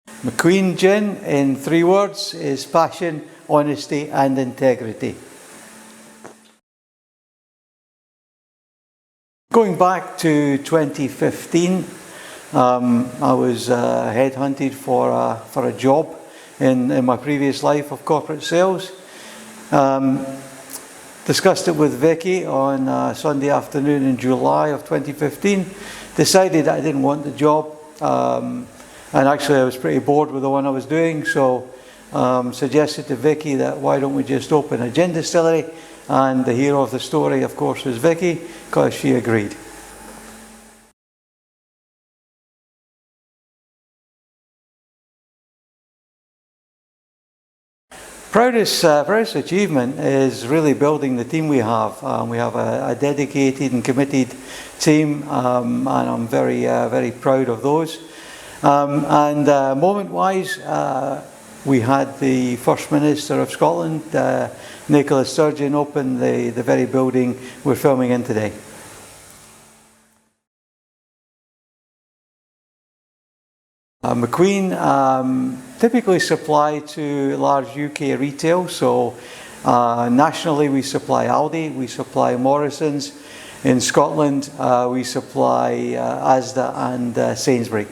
McQueen Gin, in 3 words, is passion, honesty and integrity. Going back to 2015, I was headhunted for a job in my previous life of corporate sales. Discussed it with Vicky on Sunday afternoon in July of 2015. Decided I didn't want the job, and actually I was pretty bored with the one I was doing, so suggested to Vicky that why don't we just open a gin distillery, and the hero of the story of course was Vicky, because she agreed. Proudest achievement is really building the team we have. We have a dedicated and committed team, and I'm very proud of those. Moment-wise, we had the First Minister of Scotland, Nicola Sturgeon, open the very building we're filming in today. McQueen typically supply to large UK retail, so nationally we supply Aldi, we supply Morrison's. In Scotland we supply Asda and Sainsbury.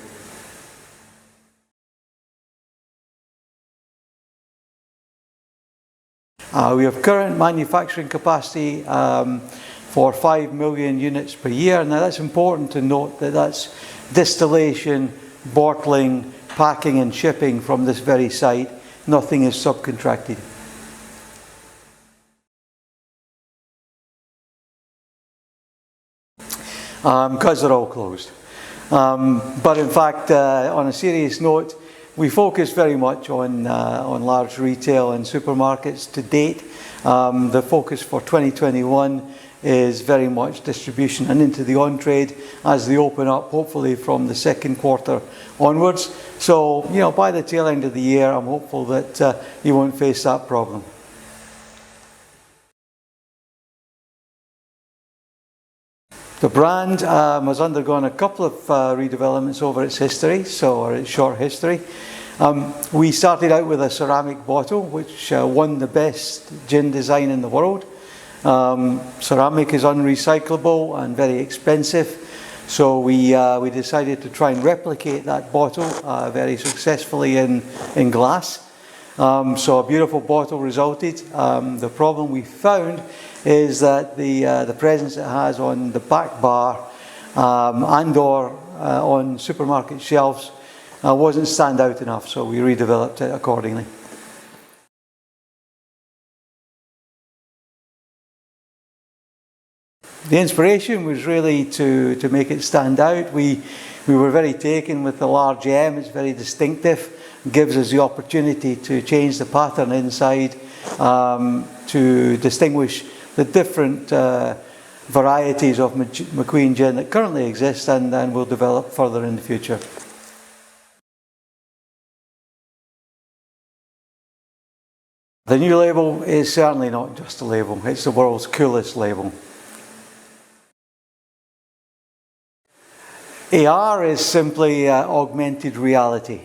We have current manufacturing capacity for 5 million units per year. Now that's important to note that that's distillation, bottling, packing and shipping from this very site. Nothing is subcontracted. Because they're all closed. But in fact, on a serious note, we focus very much on large retail and supermarkets to date. The focus for 2021 is very much distribution and into the on-trade as they open up, hopefully from the second quarter onwards. So, you know, by the tail end of the year, I'm hopeful that you won't face that problem. The brand has undergone a couple of redevelopments over its history, or its short history. We started out with a ceramic bottle, which won the best gin design in the world. Ceramic is unrecyclable and very expensive, so we decided to try and replicate that bottle very successfully in glass. So a beautiful bottle resulted. The problem we found is that the presence it has on the back bar and/or on supermarket shelves wasn't stand out enough, so we redeveloped it accordingly. The inspiration was really to make it stand out. We were very taken with the large M. It's very distinctive. It gives us the opportunity to change the pattern inside to distinguish the different varieties of McQueen Gin that currently exist and will develop further in the future. The new label is certainly not just a label. It's the world's coolest label. AR is simply augmented reality.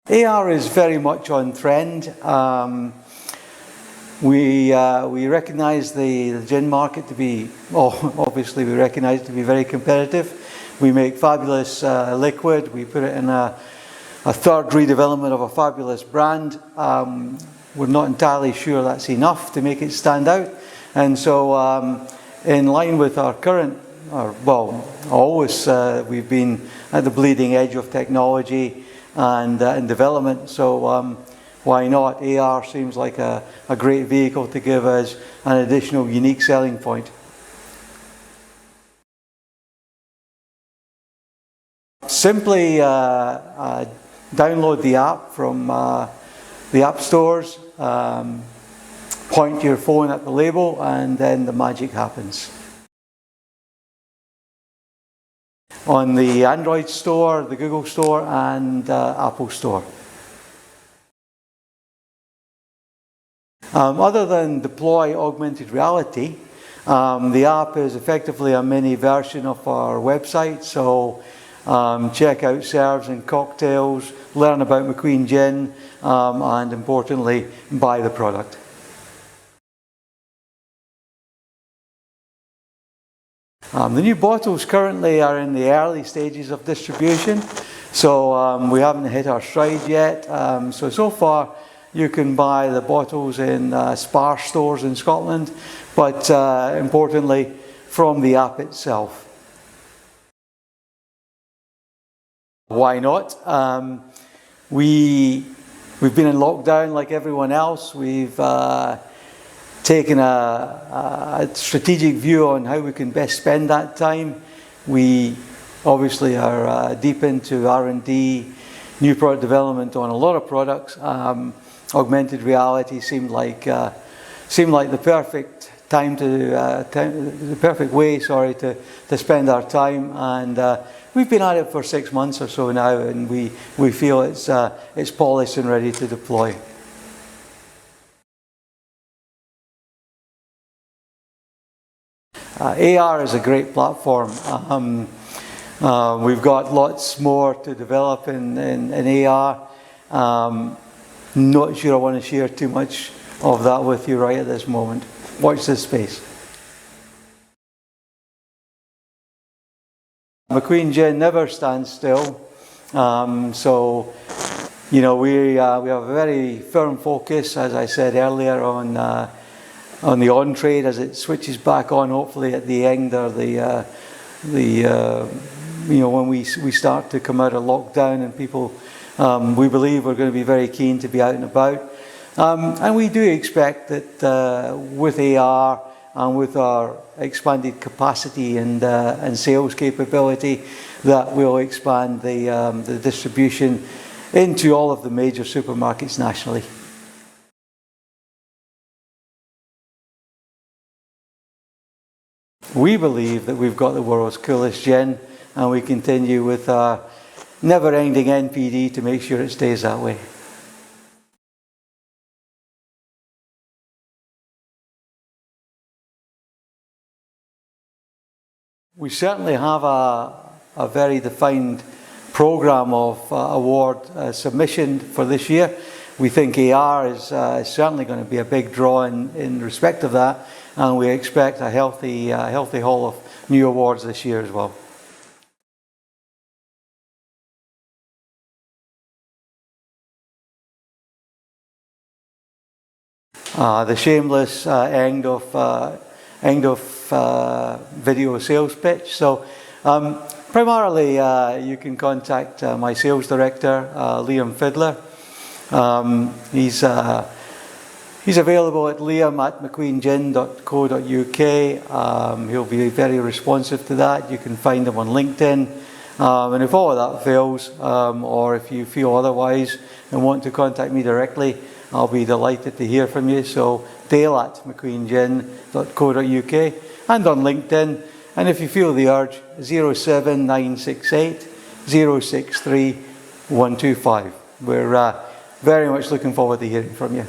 AR is very much on trend. We recognise the gin market to be, obviously we recognise it to be very competitive. We make fabulous liquid. We put it in a third redevelopment of a fabulous brand. We're not entirely sure that's enough to make it stand out. And so in line with our current, we've been at the bleeding edge of technology and development. So why not? AR seems like a great vehicle to give us an additional unique selling point. Simply download the app from the app stores, point your phone at the label, and then the magic happens. On the Android store, the Google store, and Apple store. Other than deploy augmented reality, The app is effectively a mini version of our website, so check out serves and cocktails, learn about McQueen Gin, and importantly, buy the product. The new bottles currently are in the early stages of distribution, so we haven't hit our stride yet. So far you can buy the bottles in sparse stores in Scotland, but importantly from the app itself. Why not? We've been in lockdown like everyone else. We've taken a strategic view on how we can best spend that time. We obviously are deep into R&D, new product development on a lot of products. Augmented reality seemed like the perfect time the perfect way, to spend our time, and we've been at it for 6 months or so now, and we feel it's polished and ready to deploy. AR is a great platform. We've got lots more to develop in AR. Not sure I want to share too much of that with you right at this moment. Watch this space. McQueen Gin never stands still. So, you know, we have a very firm focus, as I said earlier, on the on-trade as it switches back on, hopefully at the end, or when we start to come out of lockdown and people, we believe we're going to be very keen to be out and about. And we do expect that with AR and with our expanded capacity and sales capability, that we'll expand the distribution into all of the major supermarkets nationally. We believe that we've got the world's coolest gin, and we continue with our never-ending NPD to make sure it stays that way. We certainly have a very defined program of award submission for this year. We think AR is certainly going to be a big draw in respect of that, and we expect a healthy haul of new awards this year as well. The shameless end of video sales pitch. So primarily you can contact my sales director, Liam Fiddler. He's available at liam@mcqueengin.co.uk. He'll be very responsive to that. You can find him on LinkedIn. And if all of that fails, or if you feel otherwise and want to contact me directly, I'll be delighted to hear from you. So dale@mcqueengin.co.uk and on LinkedIn. And if you feel the urge, 07968 063 125. We're very much looking forward to hearing from you.